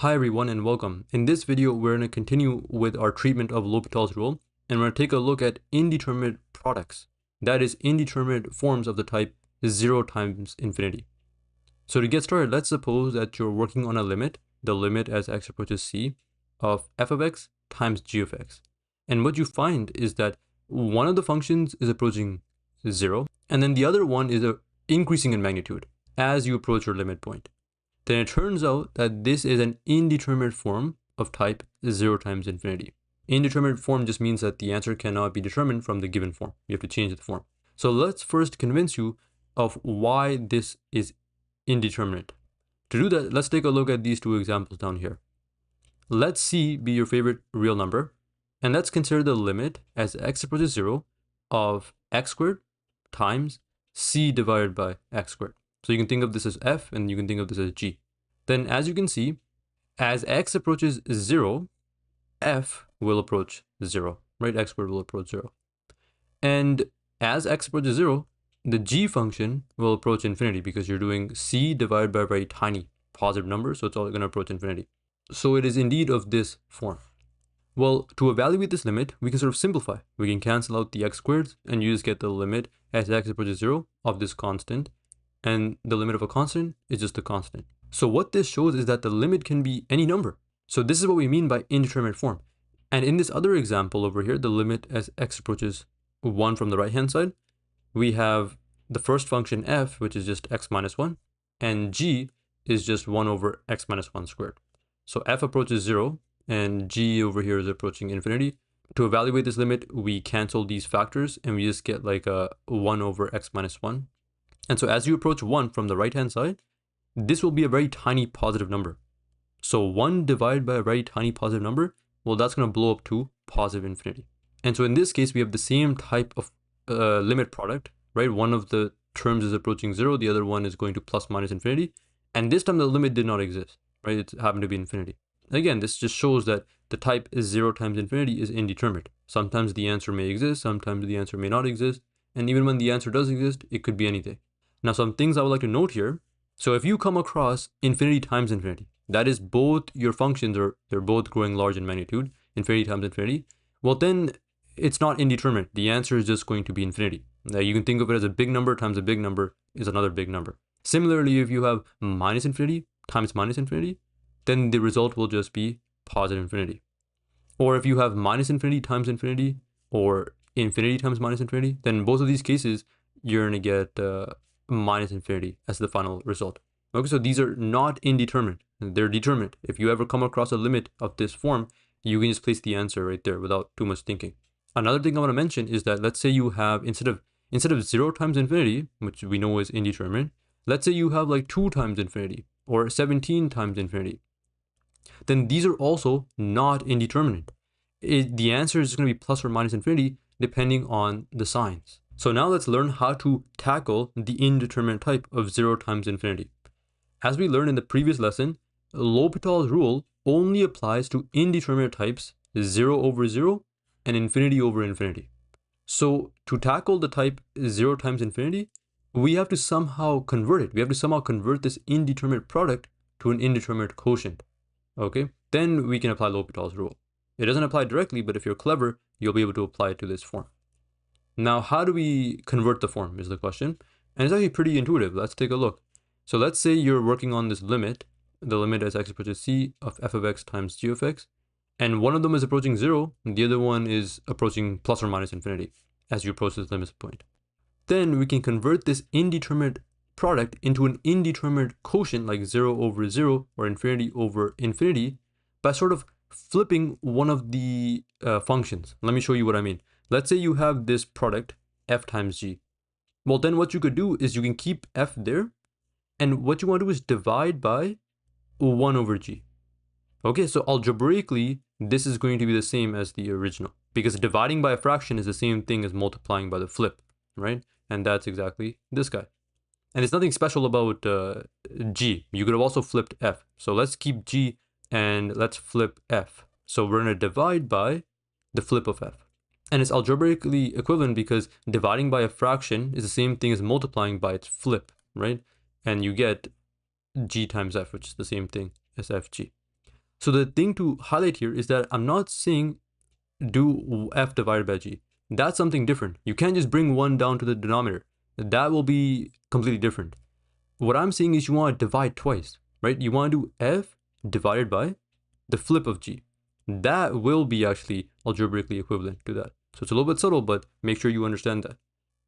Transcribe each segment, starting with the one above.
Hi everyone and welcome. In this video, we're going to continue with our treatment of L'Hopital's rule, and we're going to take a look at indeterminate products. That is, indeterminate forms of the type 0 times infinity. So to get started, let's suppose that you're working on a limit, the limit as x approaches c, of f of x times g of x. And what you find is that one of the functions is approaching 0, and then the other one is increasing in magnitude as you approach your limit point. Then it turns out that this is an indeterminate form of type 0 times infinity. Indeterminate form just means that the answer cannot be determined from the given form. You have to change the form. So let's first convince you of why this is indeterminate. To do that, let's take a look at these two examples down here. Let c be your favorite real number, and let's consider the limit as x approaches 0 of x squared times c divided by x squared. So you can think of this as f, and you can think of this as g. Then as you can see, as x approaches 0, f will approach 0, right? X squared will approach 0. And as x approaches 0, the g function will approach infinity because you're doing c divided by a very tiny positive number, so it's all going to approach infinity. So it is indeed of this form. Well, to evaluate this limit, we can sort of simplify. We can cancel out the x squareds, and you just get the limit as x approaches 0 of this constant. And the limit of a constant is just a constant. So what this shows is that the limit can be any number. So this is what we mean by indeterminate form. And in this other example over here, the limit as x approaches 1 from the right hand side, we have the first function f, which is just x minus 1, and g is just 1 over x minus 1 squared. So f approaches 0, and g over here is approaching infinity. To evaluate this limit, we cancel these factors, and we just get like a 1 over x minus 1. And so as you approach 1 from the right hand side, this will be a very tiny positive number. So 1 divided by a very tiny positive number, well, that's going to blow up to positive infinity. And so in this case, we have the same type of limit product, right? One of the terms is approaching 0, the other one is going to plus minus infinity. And this time the limit did not exist, right? It happened to be infinity. Again, this just shows that the type is 0 times infinity is indeterminate. Sometimes the answer may exist, sometimes the answer may not exist. And even when the answer does exist, it could be anything. Now, some things I would like to note here. So if you come across infinity times infinity, that is both your functions or they're both growing large in magnitude, infinity times infinity, well then it's not indeterminate. The answer is just going to be infinity. Now you can think of it as a big number times a big number is another big number. Similarly, if you have minus infinity times minus infinity, then the result will just be positive infinity. Or if you have minus infinity times infinity or infinity times minus infinity, then in both of these cases, you're going to get minus infinity as the final result. Okay, so these are not indeterminate, they're determinate. If you ever come across a limit of this form, you can just place the answer right there without too much thinking. Another thing I want to mention is that let's say you have, instead of 0 times infinity, which we know is indeterminate, let's say you have like 2 times infinity or 17 times infinity. Then these are also not indeterminate. The answer is going to be plus or minus infinity depending on the signs. So now let's learn how to tackle the indeterminate type of 0 times infinity. As we learned in the previous lesson, L'Hopital's rule only applies to indeterminate types 0 over 0 and infinity over infinity. So to tackle the type 0 times infinity, we have to somehow convert it. We have to somehow convert this indeterminate product to an indeterminate quotient. Okay, then we can apply L'Hopital's rule. It doesn't apply directly, but if you're clever, you'll be able to apply it to this form. Now, how do we convert the form is the question. And it's actually pretty intuitive. Let's take a look. So let's say you're working on this limit, the limit as x approaches c of f of x times g of x. And one of them is approaching 0, and the other one is approaching plus or minus infinity as you approach this limit point. Then we can convert this indeterminate product into an indeterminate quotient like 0 over 0 or infinity over infinity by sort of flipping one of the functions. Let me show you what I mean. Let's say you have this product, f times g. Well, then what you could do is you can keep f there, and what you want to do is divide by 1 over g. Okay, so algebraically, this is going to be the same as the original, because dividing by a fraction is the same thing as multiplying by the flip, right? And that's exactly this guy. And there's nothing special about g. You could have also flipped f. So let's keep g and let's flip f. So we're going to divide by the flip of f. And it's algebraically equivalent because dividing by a fraction is the same thing as multiplying by its flip, right? And you get g times f, which is the same thing as fg. So the thing to highlight here is that I'm not saying do f divided by g. That's something different. You can't just bring 1 down to the denominator. That will be completely different. What I'm saying is you want to divide twice, right? You want to do f divided by the flip of g. That will be actually algebraically equivalent to that. So it's a little bit subtle, but make sure you understand that.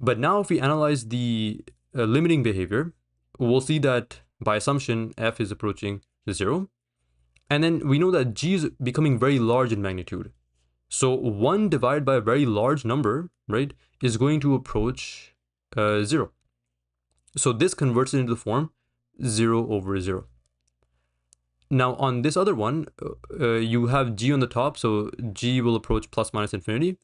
But now if we analyze the limiting behavior, we'll see that by assumption, f is approaching 0. And then we know that g is becoming very large in magnitude. So 1 divided by a very large number, right, is going to approach 0. So this converts it into the form 0 over 0. Now on this other one, you have g on the top, so g will approach plus minus infinity.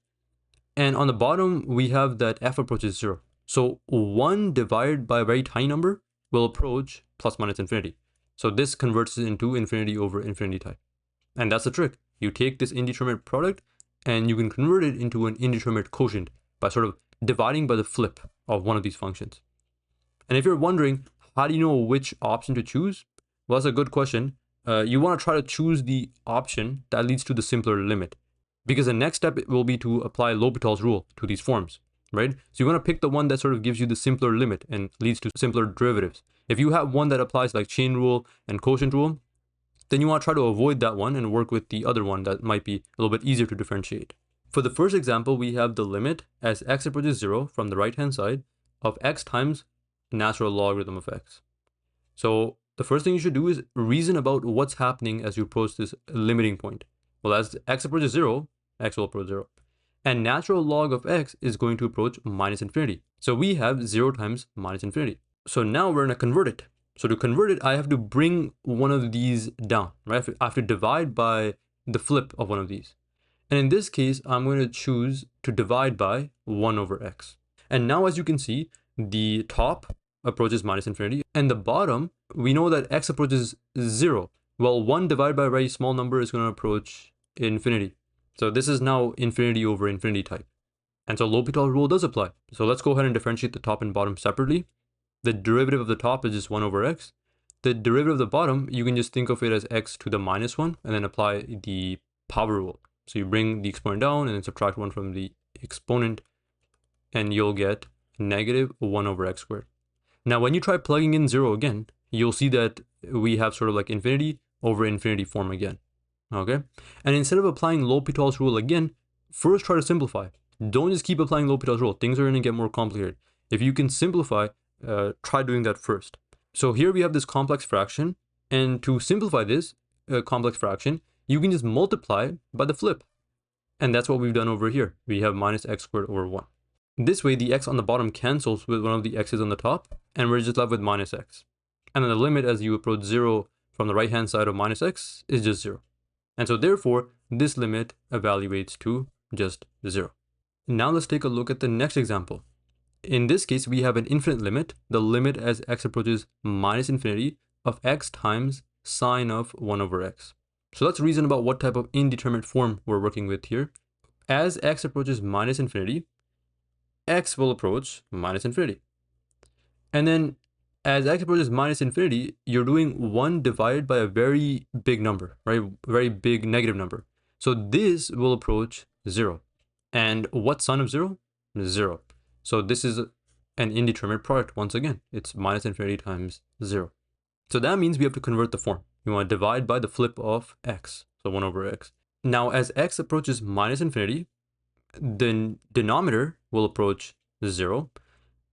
And on the bottom, we have that f approaches 0. So 1 divided by a very tiny number will approach plus minus infinity. So this converts it into infinity over infinity type. And that's the trick. You take this indeterminate product and you can convert it into an indeterminate quotient by sort of dividing by the flip of one of these functions. And if you're wondering, how do you know which option to choose? Well, that's a good question. You want to try to choose the option that leads to the simpler limit, because the next step will be to apply L'Hopital's rule to these forms, right? So you want to pick the one that sort of gives you the simpler limit and leads to simpler derivatives. If you have one that applies like chain rule and quotient rule, then you want to try to avoid that one and work with the other one that might be a little bit easier to differentiate. For the first example, we have the limit as x approaches 0 from the right-hand side of x times natural logarithm of x. So the first thing you should do is reason about what's happening as you approach this limiting point. Well, as x approaches 0, x will approach 0. And natural log of x is going to approach minus infinity. So we have 0 times minus infinity. So now we're going to convert it. So to convert it, I have to bring one of these down, right? I have to divide by the flip of one of these. And in this case, I'm going to choose to divide by 1 over x. And now as you can see, the top approaches minus infinity, and the bottom, we know that x approaches 0. Well, 1 divided by a very small number is going to approach infinity. So this is now infinity over infinity type. And so L'Hopital rule does apply. So let's go ahead and differentiate the top and bottom separately. The derivative of the top is just 1 over x. The derivative of the bottom, you can just think of it as x to the minus 1 and then apply the power rule. So you bring the exponent down and then subtract 1 from the exponent, and you'll get negative 1 over x squared. Now, when you try plugging in 0 again, you'll see that we have sort of like infinity over infinity form again. Okay? And instead of applying L'Hopital's rule again, first try to simplify. Don't just keep applying L'Hopital's rule. Things are going to get more complicated. If you can simplify, try doing that first. So here we have this complex fraction, and to simplify this complex fraction, you can just multiply by the flip. And that's what we've done over here. We have minus x squared over 1. This way, the x on the bottom cancels with one of the x's on the top, and we're just left with minus x. And then the limit as you approach 0 from the right-hand side of minus x is just 0. And so therefore, this limit evaluates to just 0. Now let's take a look at the next example. In this case, we have an infinite limit, the limit as x approaches minus infinity of x times sine of 1 over x. So let's reason about what type of indeterminate form we're working with here. As x approaches minus infinity, x will approach minus infinity. And then as x approaches minus infinity, you're doing 1 divided by a very big number, right? Very big negative number. So this will approach 0. And what sine of 0? 0. So this is an indeterminate product once again. It's minus infinity times 0. So that means we have to convert the form. You want to divide by the flip of x, so 1 over x. Now as x approaches minus infinity, the denominator will approach 0.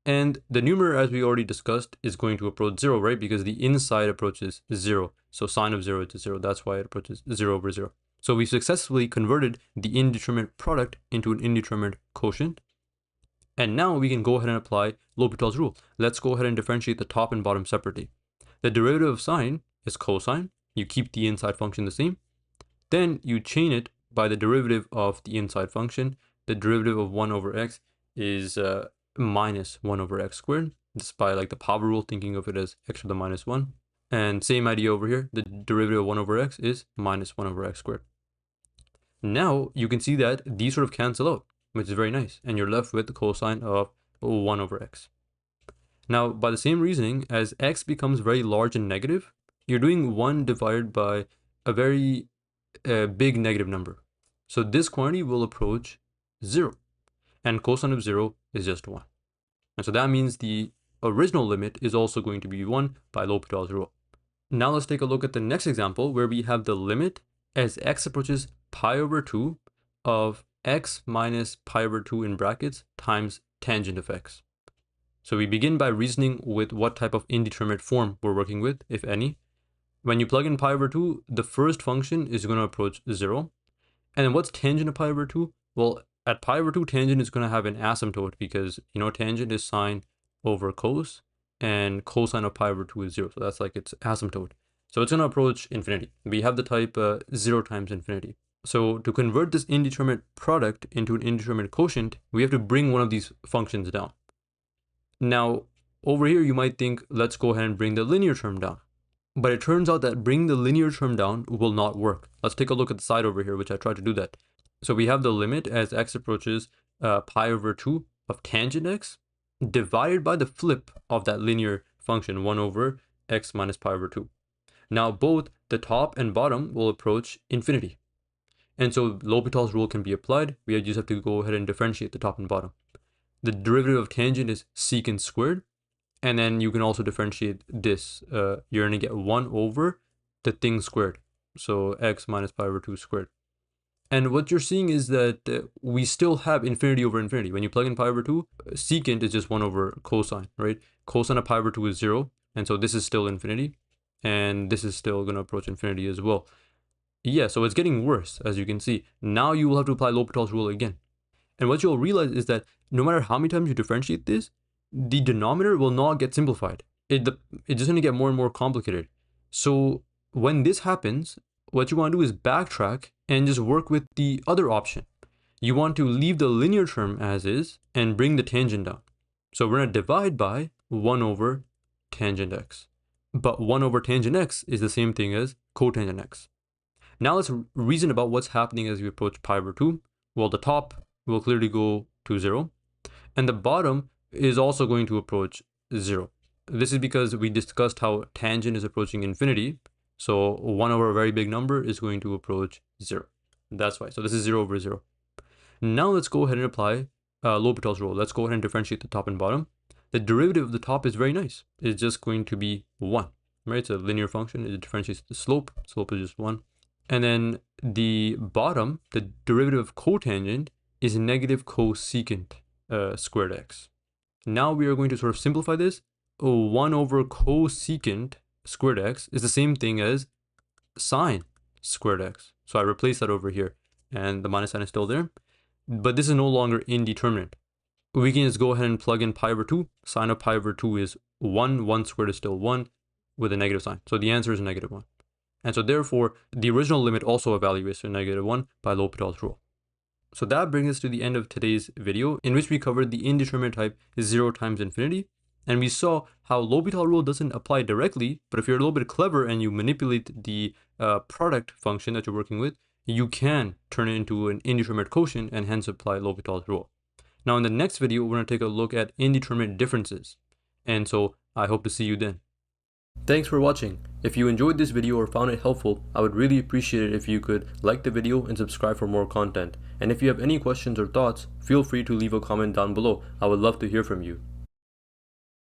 And the numerator, as we already discussed, is going to approach 0, right? Because the inside approaches 0. So sine of 0 is 0. That's why it approaches 0 over 0. So we successfully converted the indeterminate product into an indeterminate quotient. And now we can go ahead and apply L'Hopital's rule. Let's go ahead and differentiate the top and bottom separately. The derivative of sine is cosine. You keep the inside function the same. Then you chain it by the derivative of the inside function. The derivative of 1 over x is minus 1 over x squared. This is by like the power rule, thinking of it as x to the minus 1. And same idea over here. The derivative of 1 over x is minus 1 over x squared. Now you can see that these sort of cancel out, which is very nice. And you're left with the cosine of 1 over x. Now, by the same reasoning, as x becomes very large and negative, you're doing 1 divided by a very a big negative number. So this quantity will approach 0, and cosine of 0 is just 1. And so that means the original limit is also going to be 1 by L'Hopital's rule. Now let's take a look at the next example where we have the limit as x approaches pi over 2 of x minus pi over 2 in brackets times tangent of x. So we begin by reasoning with what type of indeterminate form we're working with, if any. When you plug in pi over 2, the first function is going to approach 0. And then what's tangent of pi over 2? Well, at pi over 2, tangent is going to have an asymptote because, tangent is sine over cos, and cosine of pi over 2 is 0. So that's like its asymptote. So it's going to approach infinity. We have the type 0 times infinity. So to convert this indeterminate product into an indeterminate quotient, we have to bring one of these functions down. Now, over here, you might think, let's go ahead and bring the linear term down. But it turns out that bringing the linear term down will not work. Let's take a look at the side over here, which I tried to do that. So we have the limit as x approaches pi over 2 of tangent x divided by the flip of that linear function, 1 over x minus pi over 2. Now, both the top and bottom will approach infinity. And so L'Hopital's rule can be applied. We just have to go ahead and differentiate the top and bottom. The derivative of tangent is secant squared. And then you can also differentiate this. You're going to get 1 over the thing squared. So x minus pi over 2 squared. And what you're seeing is that we still have infinity over infinity. When you plug in pi over 2, secant is just 1 over cosine, right? Cosine of pi over 2 is 0. And so this is still infinity. And this is still going to approach infinity as well. Yeah, so it's getting worse, as you can see. Now you will have to apply L'Hopital's rule again. And what you'll realize is that no matter how many times you differentiate this, the denominator will not get simplified. It's just going to get more and more complicated. So when this happens, what you want to do is backtrack and just work with the other option. You want to leave the linear term as is and bring the tangent down. So we're going to divide by 1 over tangent x. But 1 over tangent x is the same thing as cotangent x. Now let's reason about what's happening as we approach pi over 2. Well, the top will clearly go to 0. And the bottom is also going to approach 0. This is because we discussed how tangent is approaching infinity. So 1 over a very big number is going to approach 0. That's why. So this is 0 over 0. Now let's go ahead and apply L'Hopital's rule. Let's go ahead and differentiate the top and bottom. The derivative of the top is very nice. It's just going to be 1. Right? It's a linear function. It differentiates the slope. Slope is just 1. And then the bottom, the derivative of cotangent, is negative cosecant squared x. Now we are going to sort of simplify this. 1 over cosecant squared x is the same thing as sine squared x. So I replace that over here, and the minus sign is still there. But this is no longer indeterminate. We can just go ahead and plug in pi over 2. Sine of pi over 2 is 1. 1 squared is still 1 with a negative sign. So the answer is negative 1. And so therefore, the original limit also evaluates to negative 1 by L'Hopital's rule. So that brings us to the end of today's video, in which we covered the indeterminate type 0 times infinity. And we saw how L'Hopital rule doesn't apply directly, but if you're a little bit clever and you manipulate the product function that you're working with, you can turn it into an indeterminate quotient and hence apply L'Hopital's rule. Now in the next video, we're going to take a look at indeterminate differences. And so I hope to see you then. Thanks for watching. If you enjoyed this video or found it helpful, I would really appreciate it if you could like the video and subscribe for more content. And if you have any questions or thoughts, feel free to leave a comment down below. I would love to hear from you.